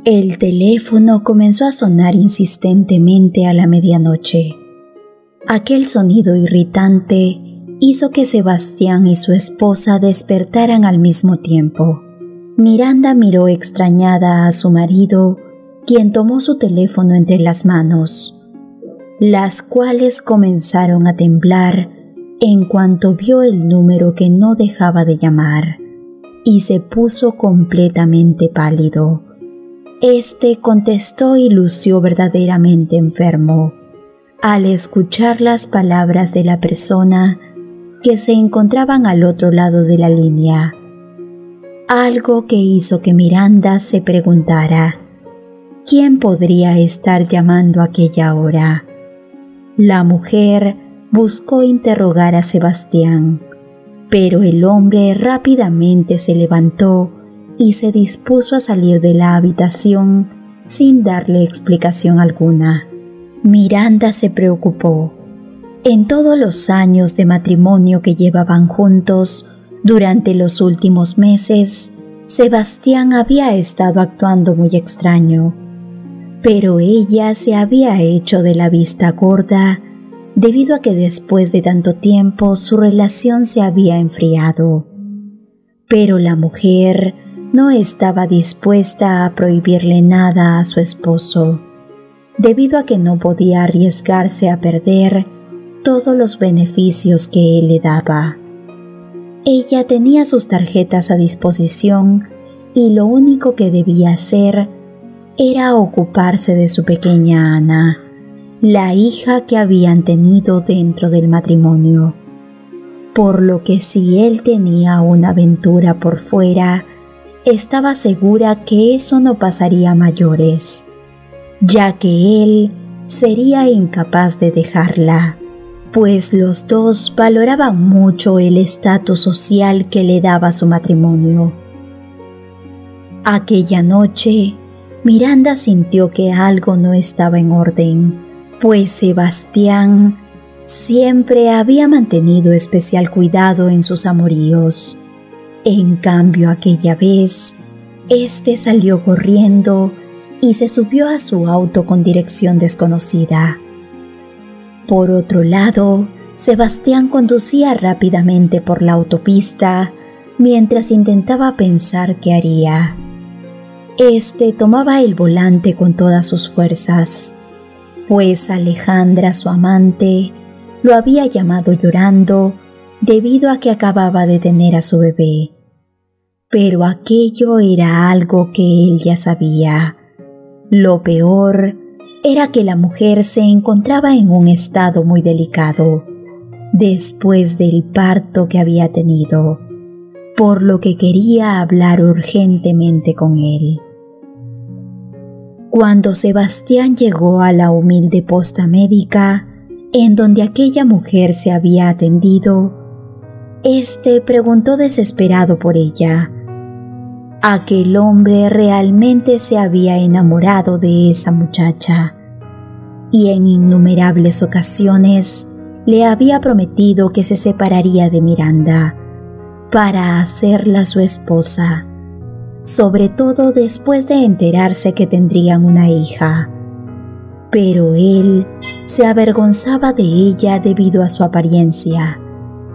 El teléfono comenzó a sonar insistentemente a la medianoche. Aquel sonido irritante hizo que Sebastián y su esposa despertaran al mismo tiempo. Miranda miró extrañada a su marido, quien tomó su teléfono entre las manos, las cuales comenzaron a temblar en cuanto vio el número que no dejaba de llamar, y se puso completamente pálido. Este contestó y lució verdaderamente enfermo al escuchar las palabras de la persona que se encontraban al otro lado de la línea, algo que hizo que Miranda se preguntara ¿quién podría estar llamando a aquella hora? La mujer buscó interrogar a Sebastián, pero el hombre rápidamente se levantó y se dispuso a salir de la habitación sin darle explicación alguna. Miranda se preocupó. En todos los años de matrimonio que llevaban juntos, durante los últimos meses, Sebastián había estado actuando muy extraño, pero ella se había hecho de la vista gorda debido a que después de tanto tiempo su relación se había enfriado. Pero la mujer no estaba dispuesta a prohibirle nada a su esposo, debido a que no podía arriesgarse a perder todos los beneficios que él le daba. Ella tenía sus tarjetas a disposición y lo único que debía hacer era ocuparse de su pequeña Ana, la hija que habían tenido dentro del matrimonio. Por lo que si él tenía una aventura por fuera, estaba segura que eso no pasaría a mayores, ya que él sería incapaz de dejarla, pues los dos valoraban mucho el estatus social que le daba su matrimonio. Aquella noche, Miranda sintió que algo no estaba en orden, pues Sebastián siempre había mantenido especial cuidado en sus amoríos. En cambio, aquella vez, este salió corriendo y se subió a su auto con dirección desconocida. Por otro lado, Sebastián conducía rápidamente por la autopista mientras intentaba pensar qué haría. Este tomaba el volante con todas sus fuerzas, pues Alejandra, su amante, lo había llamado llorando debido a que acababa de tener a su bebé. Pero aquello era algo que él ya sabía. Lo peor era que la mujer se encontraba en un estado muy delicado después del parto que había tenido, por lo que quería hablar urgentemente con él. Cuando Sebastián llegó a la humilde posta médica en donde aquella mujer se había atendido, este preguntó desesperado por ella. Aquel hombre realmente se había enamorado de esa muchacha y en innumerables ocasiones le había prometido que se separaría de Miranda para hacerla su esposa, sobre todo después de enterarse que tendrían una hija. Pero él se avergonzaba de ella debido a su apariencia.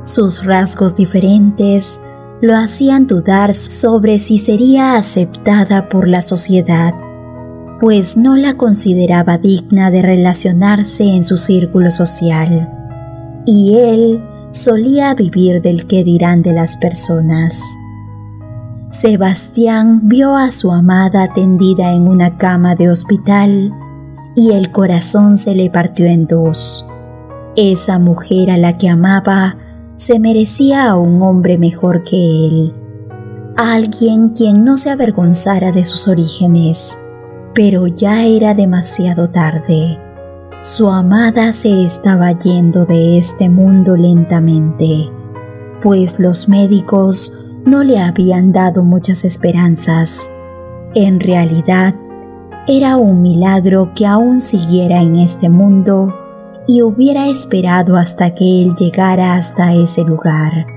Sus rasgos diferentes lo hacían dudar sobre si sería aceptada por la sociedad, pues no la consideraba digna de relacionarse en su círculo social, y él solía vivir del qué dirán de las personas. Sebastián vio a su amada tendida en una cama de hospital y el corazón se le partió en dos. Esa mujer a la que amaba se merecía a un hombre mejor que él, alguien quien no se avergonzara de sus orígenes, pero ya era demasiado tarde. Su amada se estaba yendo de este mundo lentamente, pues los médicos no le habían dado muchas esperanzas. En realidad, era un milagro que aún siguiera en este mundo y hubiera esperado hasta que él llegara hasta ese lugar.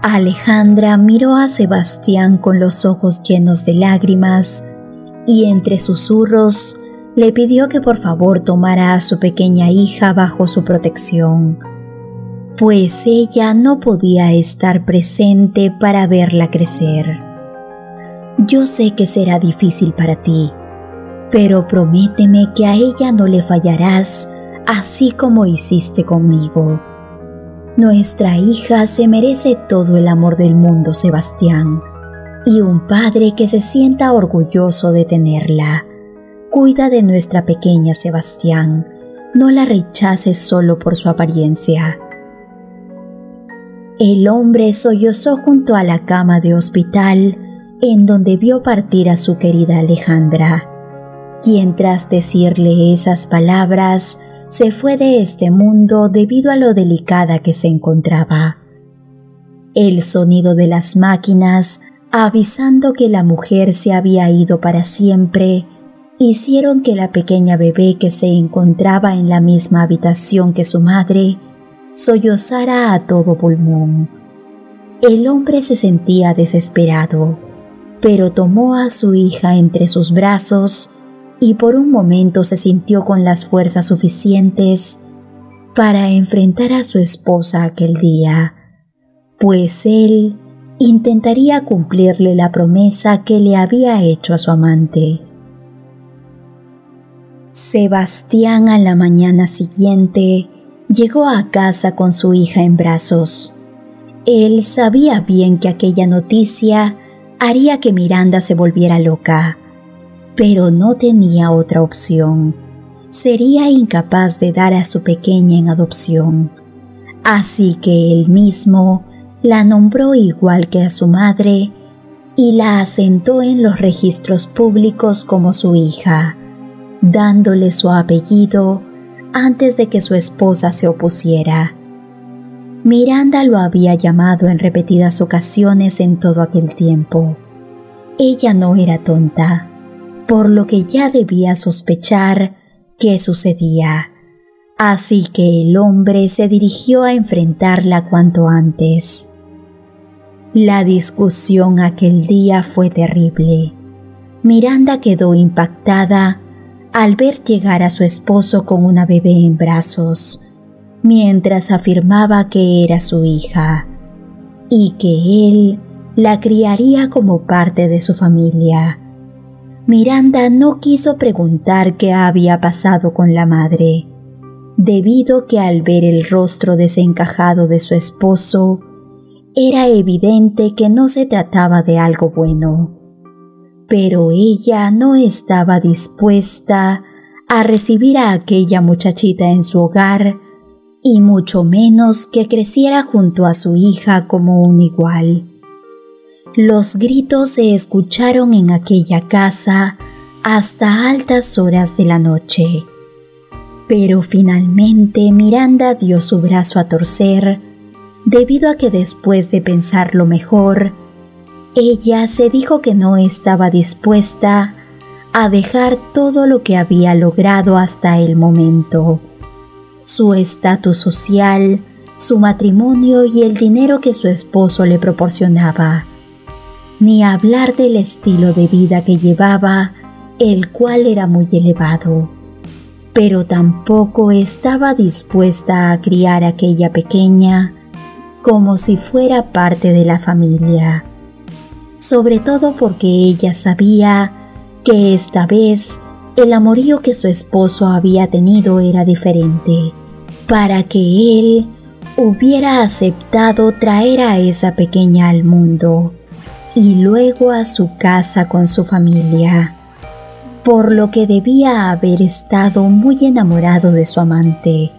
Alejandra miró a Sebastián con los ojos llenos de lágrimas y entre susurros le pidió que por favor tomara a su pequeña hija bajo su protección, pues ella no podía estar presente para verla crecer. Yo sé que será difícil para ti, pero prométeme que a ella no le fallarás así como hiciste conmigo. Nuestra hija se merece todo el amor del mundo, Sebastián, y un padre que se sienta orgulloso de tenerla. Cuida de nuestra pequeña, Sebastián. No la rechaces solo por su apariencia. El hombre sollozó junto a la cama de hospital en donde vio partir a su querida Alejandra, quien tras decirle esas palabras se fue de este mundo debido a lo delicada que se encontraba. El sonido de las máquinas, avisando que la mujer se había ido para siempre, hicieron que la pequeña bebé que se encontraba en la misma habitación que su madre sollozara a todo pulmón. El hombre se sentía desesperado, pero tomó a su hija entre sus brazos y por un momento se sintió con las fuerzas suficientes para enfrentar a su esposa aquel día, pues él intentaría cumplirle la promesa que le había hecho a su amante. Sebastián a la mañana siguiente llegó a casa con su hija en brazos. Él sabía bien que aquella noticia haría que Miranda se volviera loca, pero no tenía otra opción. Sería incapaz de dar a su pequeña en adopción, así que él mismo la nombró igual que a su madre y la asentó en los registros públicos como su hija, dándole su apellido antes de que su esposa se opusiera. Miranda lo había llamado en repetidas ocasiones en todo aquel tiempo. Ella no era tonta, por lo que ya debía sospechar qué sucedía, así que el hombre se dirigió a enfrentarla cuanto antes. La discusión aquel día fue terrible. Miranda quedó impactada al ver llegar a su esposo con una bebé en brazos, mientras afirmaba que era su hija y que él la criaría como parte de su familia. Miranda no quiso preguntar qué había pasado con la madre, debido que al ver el rostro desencajado de su esposo, era evidente que no se trataba de algo bueno. Pero ella no estaba dispuesta a recibir a aquella muchachita en su hogar y mucho menos que creciera junto a su hija como un igual. Los gritos se escucharon en aquella casa hasta altas horas de la noche. Pero finalmente Miranda dio su brazo a torcer debido a que después de pensarlo mejor, ella se dijo que no estaba dispuesta a dejar todo lo que había logrado hasta el momento, su estatus social, su matrimonio y el dinero que su esposo le proporcionaba, ni hablar del estilo de vida que llevaba, el cual era muy elevado, pero tampoco estaba dispuesta a criar a aquella pequeña como si fuera parte de la familia, sobre todo porque ella sabía que esta vez el amorío que su esposo había tenido era diferente, para que él hubiera aceptado traer a esa pequeña al mundo y luego a su casa con su familia, por lo que debía haber estado muy enamorado de su amante,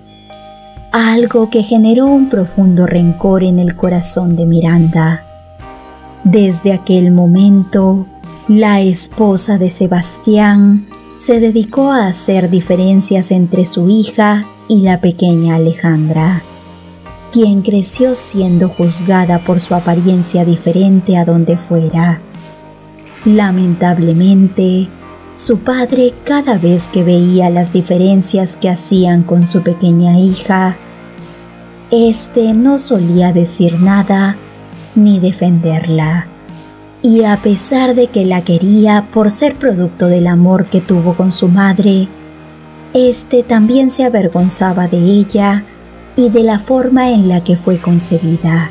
algo que generó un profundo rencor en el corazón de Miranda. Desde aquel momento, la esposa de Sebastián se dedicó a hacer diferencias entre su hija y la pequeña Alejandra, quien creció siendo juzgada por su apariencia diferente a donde fuera. Lamentablemente, su padre, cada vez que veía las diferencias que hacían con su pequeña hija, no solía decir nada ni defenderla, Y a pesar de que la quería por ser producto del amor que tuvo con su madre, este también se avergonzaba de ella y de la forma en la que fue concebida.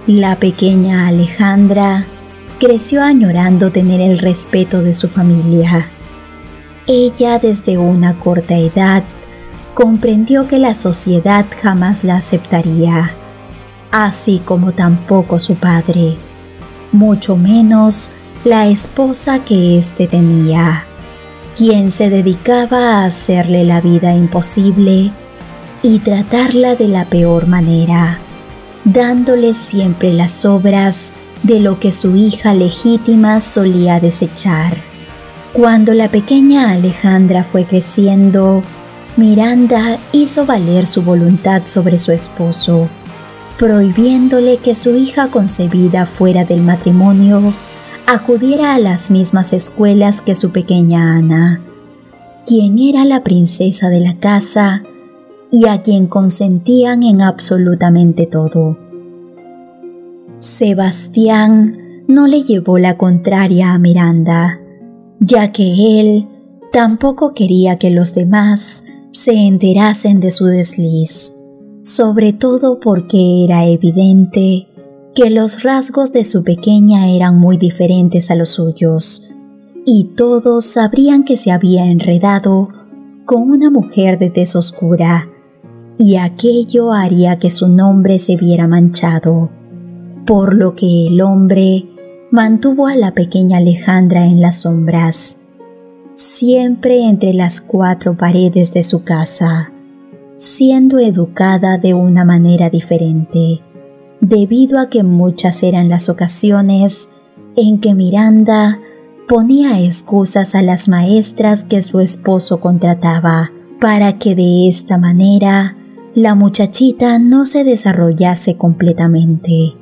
La pequeña Alejandra creció añorando tener el respeto de su familia. Ella desde una corta edad comprendió que la sociedad jamás la aceptaría, así como tampoco su padre, mucho menos la esposa que éste tenía, quien se dedicaba a hacerle la vida imposible y tratarla de la peor manera, dándole siempre las sobras de lo que su hija legítima solía desechar. Cuando la pequeña Alejandra fue creciendo, Miranda hizo valer su voluntad sobre su esposo, prohibiéndole que su hija concebida fuera del matrimonio acudiera a las mismas escuelas que su pequeña Ana, quien era la princesa de la casa y a quien consentían en absolutamente todo. Sebastián no le llevó la contraria a Miranda, ya que él tampoco quería que los demás se enterasen de su desliz, sobre todo porque era evidente que los rasgos de su pequeña eran muy diferentes a los suyos, y todos sabrían que se había enredado con una mujer de tez oscura, y aquello haría que su nombre se viera manchado, por lo que el hombre mantuvo a la pequeña Alejandra en las sombras, siempre entre las cuatro paredes de su casa, siendo educada de una manera diferente, debido a que muchas eran las ocasiones en que Miranda ponía excusas a las maestras que su esposo contrataba para que de esta manera la muchachita no se desarrollase completamente,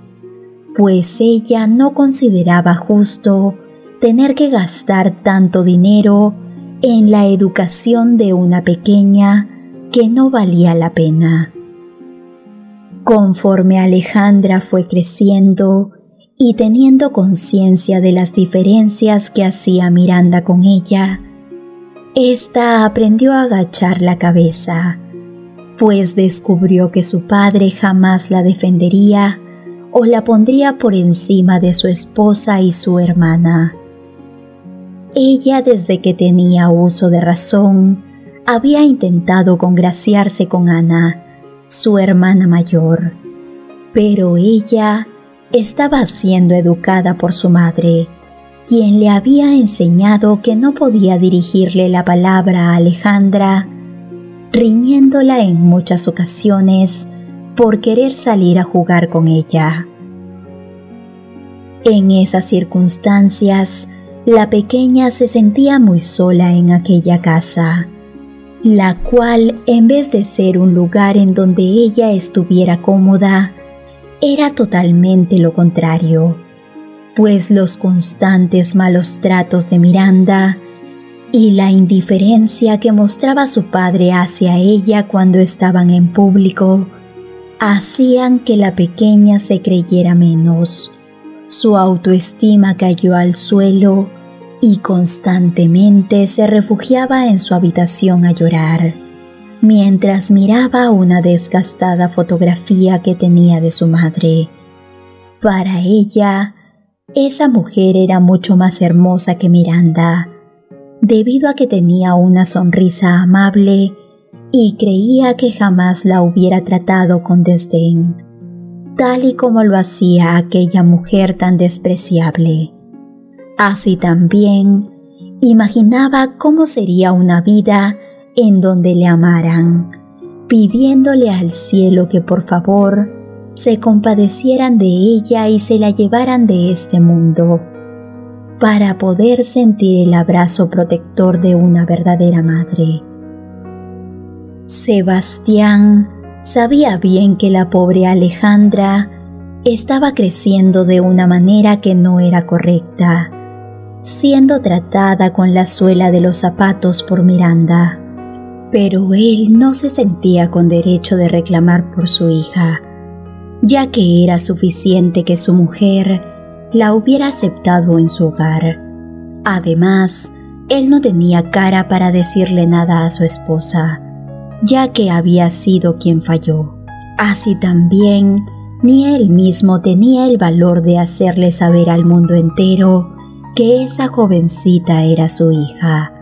pues ella no consideraba justo tener que gastar tanto dinero en la educación de una pequeña que no valía la pena. Conforme Alejandra fue creciendo y teniendo conciencia de las diferencias que hacía Miranda con ella, ésta aprendió a agachar la cabeza, pues descubrió que su padre jamás la defendería o la pondría por encima de su esposa y su hermana. Ella, desde que tenía uso de razón, había intentado congraciarse con Ana, su hermana mayor, pero ella estaba siendo educada por su madre, quien le había enseñado que no podía dirigirle la palabra a Alejandra, riñéndola en muchas ocasiones por querer salir a jugar con ella. En esas circunstancias, la pequeña se sentía muy sola en aquella casa, la cual, en vez de ser un lugar en donde ella estuviera cómoda, era totalmente lo contrario, pues los constantes malos tratos de Miranda y la indiferencia que mostraba su padre hacia ella cuando estaban en público hacían que la pequeña se creyera menos. Su autoestima cayó al suelo y constantemente se refugiaba en su habitación a llorar, mientras miraba una desgastada fotografía que tenía de su madre. Para ella, esa mujer era mucho más hermosa que Miranda, debido a que tenía una sonrisa amable y creía que jamás la hubiera tratado con desdén, tal y como lo hacía aquella mujer tan despreciable. Así también, imaginaba cómo sería una vida en donde le amaran, pidiéndole al cielo que por favor se compadecieran de ella y se la llevaran de este mundo, para poder sentir el abrazo protector de una verdadera madre. Sebastián sabía bien que la pobre Alejandra estaba creciendo de una manera que no era correcta, siendo tratada con la suela de los zapatos por Miranda, pero él no se sentía con derecho de reclamar por su hija, ya que era suficiente que su mujer la hubiera aceptado en su hogar. Además, él no tenía cara para decirle nada a su esposa, ya que había sido quien falló. Así también, ni él mismo tenía el valor de hacerle saber al mundo entero que esa jovencita era su hija,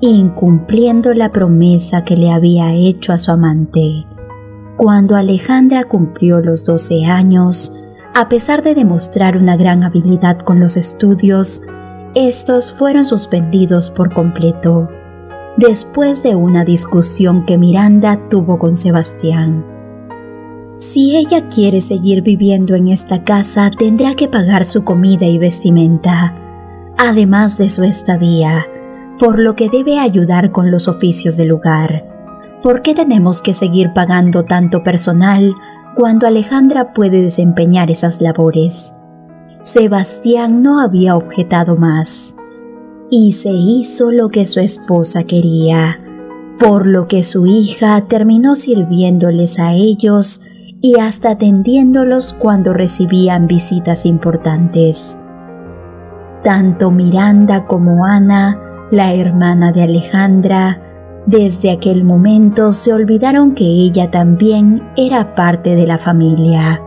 incumpliendo la promesa que le había hecho a su amante. Cuando Alejandra cumplió los 12 años, a pesar de demostrar una gran habilidad con los estudios, estos fueron suspendidos por completo, después de una discusión que Miranda tuvo con Sebastián. Si ella quiere seguir viviendo en esta casa, tendrá que pagar su comida y vestimenta, además de su estadía, por lo que debe ayudar con los oficios del hogar. ¿Por qué tenemos que seguir pagando tanto personal cuando Alejandra puede desempeñar esas labores? Sebastián no había objetado más, y se hizo lo que su esposa quería, por lo que su hija terminó sirviéndoles a ellos y hasta atendiéndolos cuando recibían visitas importantes. Tanto Miranda como Ana, la hermana de Alejandra, desde aquel momento se olvidaron que ella también era parte de la familia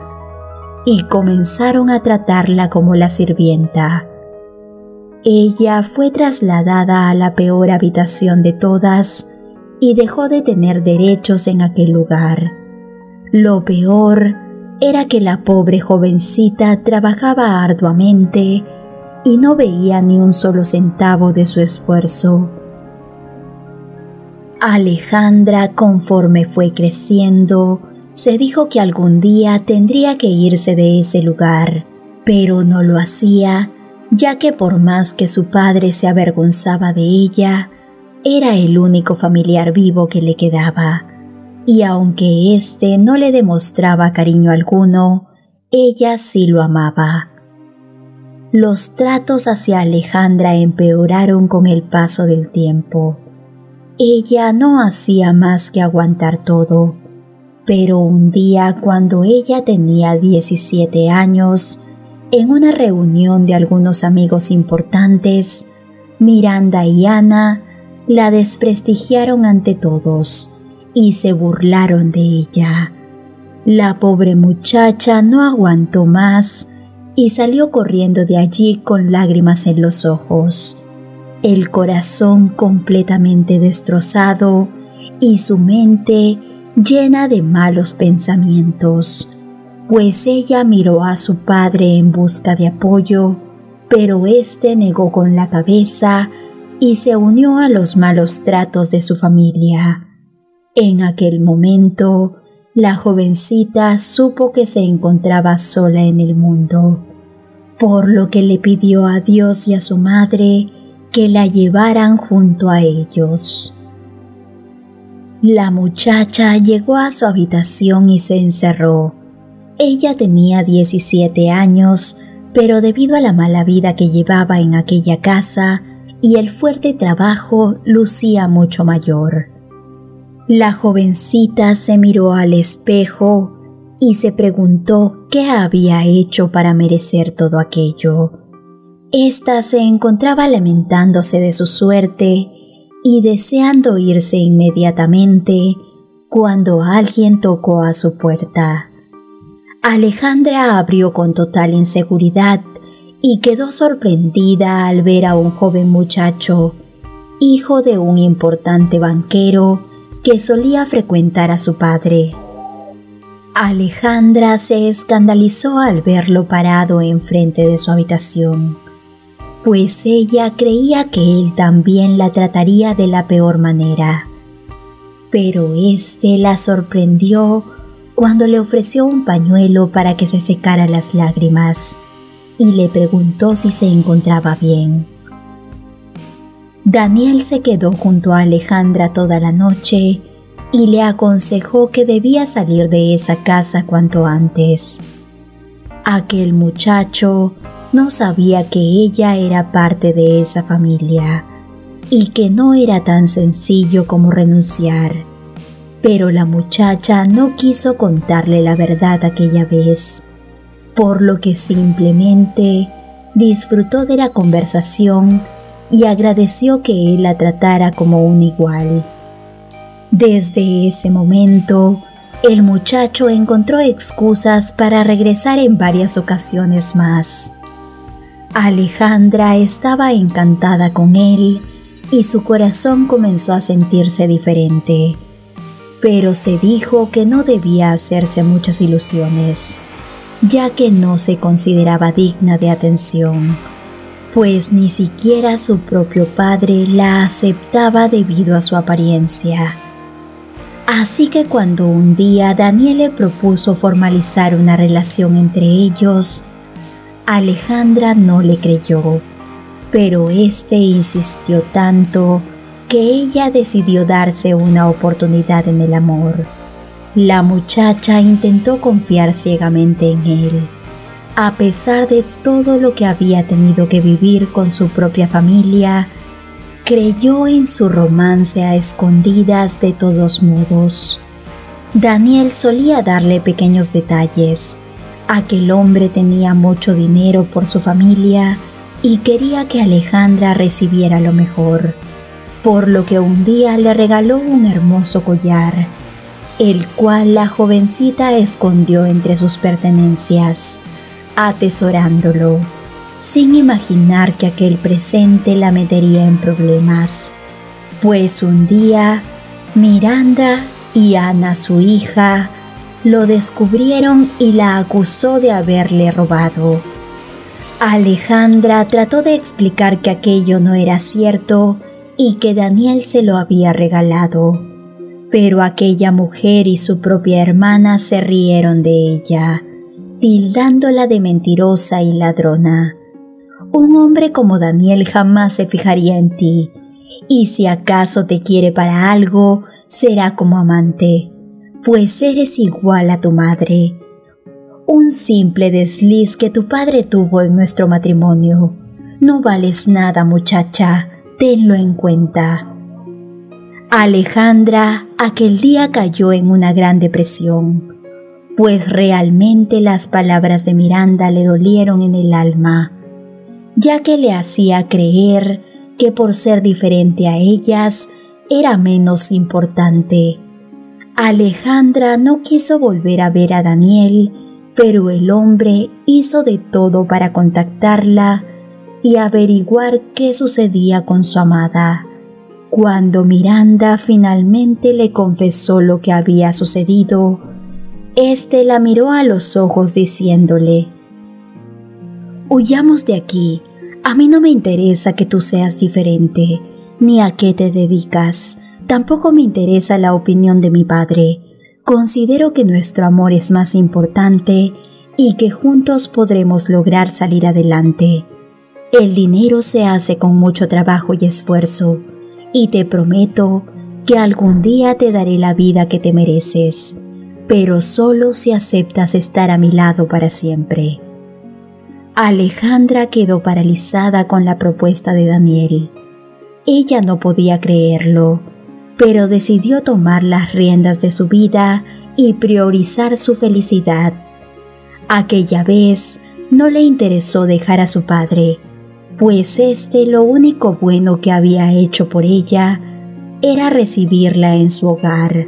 y comenzaron a tratarla como la sirvienta. Ella fue trasladada a la peor habitación de todas y dejó de tener derechos en aquel lugar. Lo peor era que la pobre jovencita trabajaba arduamente y no veía ni un solo centavo de su esfuerzo. Alejandra, conforme fue creciendo, se dijo que algún día tendría que irse de ese lugar, pero no lo hacía, ya que por más que su padre se avergonzaba de ella, era el único familiar vivo que le quedaba, y aunque éste no le demostraba cariño alguno, ella sí lo amaba. Los tratos hacia Alejandra empeoraron con el paso del tiempo. Ella no hacía más que aguantar todo, pero un día cuando ella tenía 17 años, en una reunión de algunos amigos importantes, Miranda y Ana la desprestigiaron ante todos y se burlaron de ella. La pobre muchacha no aguantó más y salió corriendo de allí con lágrimas en los ojos, el corazón completamente destrozado y su mente llena de malos pensamientos, pues ella miró a su padre en busca de apoyo, pero éste negó con la cabeza y se unió a los malos tratos de su familia. En aquel momento, la jovencita supo que se encontraba sola en el mundo, por lo que le pidió a Dios y a su madre que la llevaran junto a ellos. La muchacha llegó a su habitación y se encerró. Ella tenía 17 años, pero debido a la mala vida que llevaba en aquella casa y el fuerte trabajo, lucía mucho mayor. La jovencita se miró al espejo y se preguntó qué había hecho para merecer todo aquello. Esta se encontraba lamentándose de su suerte y deseando irse inmediatamente cuando alguien tocó a su puerta. Alejandra abrió con total inseguridad y quedó sorprendida al ver a un joven muchacho, hijo de un importante banquero que solía frecuentar a su padre. Alejandra se escandalizó al verlo parado enfrente de su habitación, pues ella creía que él también la trataría de la peor manera. Pero éste la sorprendió cuando le ofreció un pañuelo para que se secara las lágrimas y le preguntó si se encontraba bien. Daniel se quedó junto a Alejandra toda la noche y le aconsejó que debía salir de esa casa cuanto antes. Aquel muchacho no sabía que ella era parte de esa familia y que no era tan sencillo como renunciar, pero la muchacha no quiso contarle la verdad aquella vez, por lo que simplemente disfrutó de la conversación y agradeció que él la tratara como un igual. Desde ese momento, el muchacho encontró excusas para regresar en varias ocasiones más. Alejandra estaba encantada con él y su corazón comenzó a sentirse diferente, pero se dijo que no debía hacerse muchas ilusiones, ya que no se consideraba digna de atención, pues ni siquiera su propio padre la aceptaba debido a su apariencia. Así que cuando un día Daniel le propuso formalizar una relación entre ellos, Alejandra no le creyó, pero éste insistió tanto que ella decidió darse una oportunidad en el amor. La muchacha intentó confiar ciegamente en él, a pesar de todo lo que había tenido que vivir con su propia familia. Creyó en su romance a escondidas de todos modos. Daniel solía darle pequeños detalles. Aquel hombre tenía mucho dinero por su familia y quería que Alejandra recibiera lo mejor, por lo que un día le regaló un hermoso collar, el cual la jovencita escondió entre sus pertenencias, atesorándolo, sin imaginar que aquel presente la metería en problemas, pues un día Miranda y Ana, su hija, lo descubrieron y la acusó de haberle robado. Alejandra trató de explicar que aquello no era cierto y que Daniel se lo había regalado, pero aquella mujer y su propia hermana se rieron de ella, tildándola de mentirosa y ladrona. Un hombre como Daniel jamás se fijaría en ti, y si acaso te quiere para algo, será como amante, pues eres igual a tu madre. Un simple desliz que tu padre tuvo en nuestro matrimonio. No vales nada, muchacha, tenlo en cuenta. Alejandra aquel día cayó en una gran depresión, pues realmente las palabras de Miranda le dolieron en el alma, ya que le hacía creer que por ser diferente a ellas era menos importante. Alejandra no quiso volver a ver a Daniel, pero el hombre hizo de todo para contactarla y averiguar qué sucedía con su amada. Cuando Miranda finalmente le confesó lo que había sucedido, éste la miró a los ojos diciéndole: «Huyamos de aquí. A mí no me interesa que tú seas diferente, ni a qué te dedicas. Tampoco me interesa la opinión de mi padre. Considero que nuestro amor es más importante y que juntos podremos lograr salir adelante. El dinero se hace con mucho trabajo y esfuerzo, y te prometo que algún día te daré la vida que te mereces, pero solo si aceptas estar a mi lado para siempre». Alejandra quedó paralizada con la propuesta de Daniel. Ella no podía creerlo, pero decidió tomar las riendas de su vida y priorizar su felicidad. Aquella vez no le interesó dejar a su padre, pues lo único bueno que había hecho por ella era recibirla en su hogar.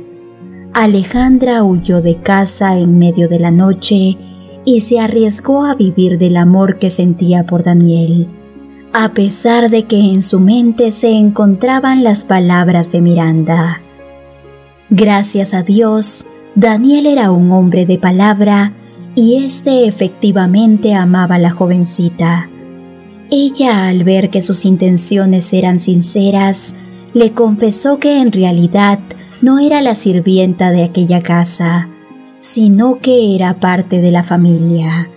Alejandra huyó de casa en medio de la noche y se arriesgó a vivir del amor que sentía por Daniel, a pesar de que en su mente se encontraban las palabras de Miranda. Gracias a Dios, Daniel era un hombre de palabra y efectivamente amaba a la jovencita. Ella, al ver que sus intenciones eran sinceras, le confesó que en realidad no era la sirvienta de aquella casa, sino que era parte de la familia,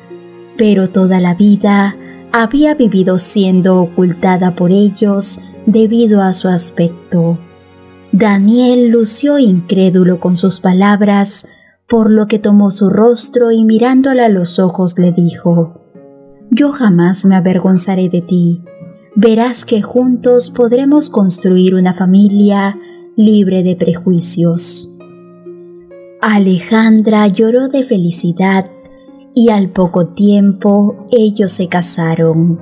pero toda la vida había vivido siendo ocultada por ellos debido a su aspecto. Daniel lució incrédulo con sus palabras, por lo que tomó su rostro y mirándola a los ojos le dijo: «Yo jamás me avergonzaré de ti. Verás que juntos podremos construir una familia libre de prejuicios». Alejandra lloró de felicidad y al poco tiempo ellos se casaron.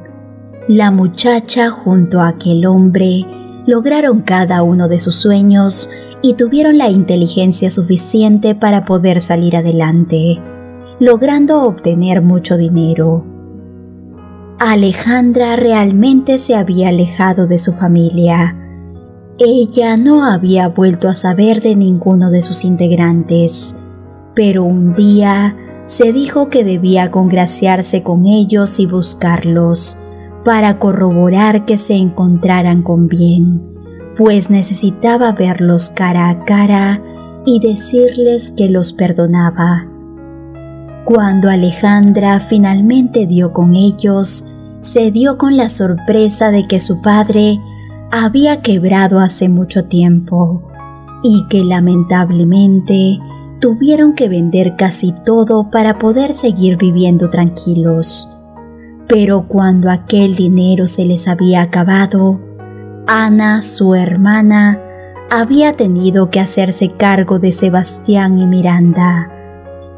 La muchacha junto a aquel hombre lograron cada uno de sus sueños y tuvieron la inteligencia suficiente para poder salir adelante, logrando obtener mucho dinero. Alejandra realmente se había alejado de su familia. Ella no había vuelto a saber de ninguno de sus integrantes, pero un día se dijo que debía congraciarse con ellos y buscarlos para corroborar que se encontraran con bien, pues necesitaba verlos cara a cara y decirles que los perdonaba. Cuando Alejandra finalmente dio con ellos, se dio con la sorpresa de que su padre había quebrado hace mucho tiempo y que lamentablemente tuvieron que vender casi todo para poder seguir viviendo tranquilos. Pero cuando aquel dinero se les había acabado, Ana, su hermana, había tenido que hacerse cargo de Sebastián y Miranda,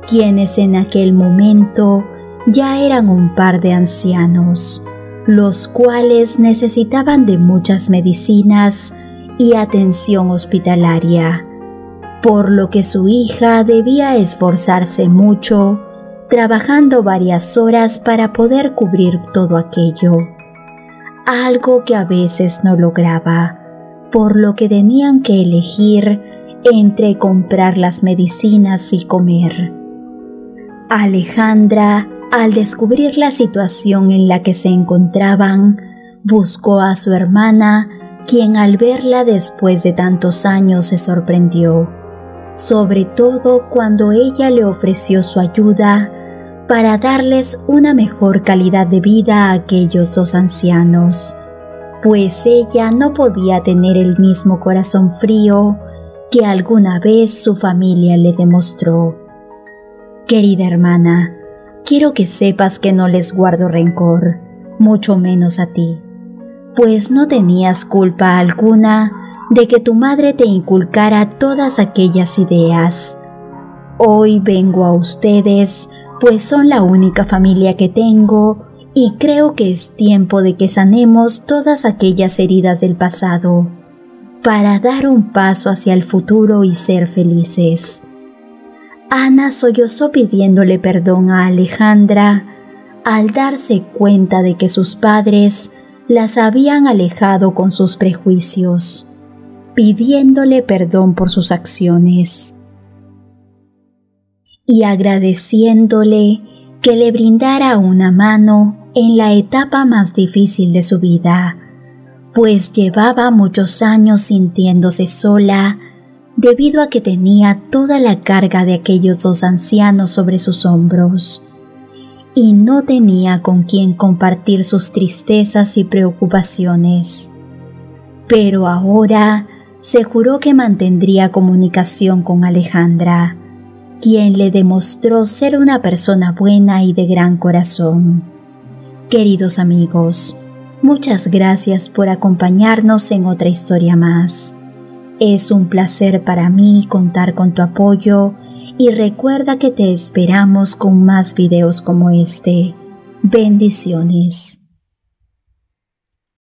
quienes en aquel momento ya eran un par de ancianos, los cuales necesitaban de muchas medicinas y atención hospitalaria, por lo que su hija debía esforzarse mucho, trabajando varias horas para poder cubrir todo aquello, algo que a veces no lograba, por lo que tenían que elegir entre comprar las medicinas y comer. Alejandra, al descubrir la situación en la que se encontraban, buscó a su hermana, quien al verla después de tantos años se sorprendió, sobre todo cuando ella le ofreció su ayuda para darles una mejor calidad de vida a aquellos dos ancianos, pues ella no podía tener el mismo corazón frío que alguna vez su familia le demostró. Querida hermana, quiero que sepas que no les guardo rencor, mucho menos a ti, pues no tenías culpa alguna de que tu madre te inculcara todas aquellas ideas. Hoy vengo a ustedes, pues son la única familia que tengo y creo que es tiempo de que sanemos todas aquellas heridas del pasado, para dar un paso hacia el futuro y ser felices. Ana sollozó pidiéndole perdón a Alejandra al darse cuenta de que sus padres las habían alejado con sus prejuicios, pidiéndole perdón por sus acciones y agradeciéndole que le brindara una mano en la etapa más difícil de su vida, pues llevaba muchos años sintiéndose sola debido a que tenía toda la carga de aquellos dos ancianos sobre sus hombros y no tenía con quien compartir sus tristezas y preocupaciones. Pero ahora se juró que mantendría comunicación con Alejandra, quien le demostró ser una persona buena y de gran corazón. Queridos amigos, muchas gracias por acompañarnos en otra historia más. Es un placer para mí contar con tu apoyo y recuerda que te esperamos con más videos como este. Bendiciones.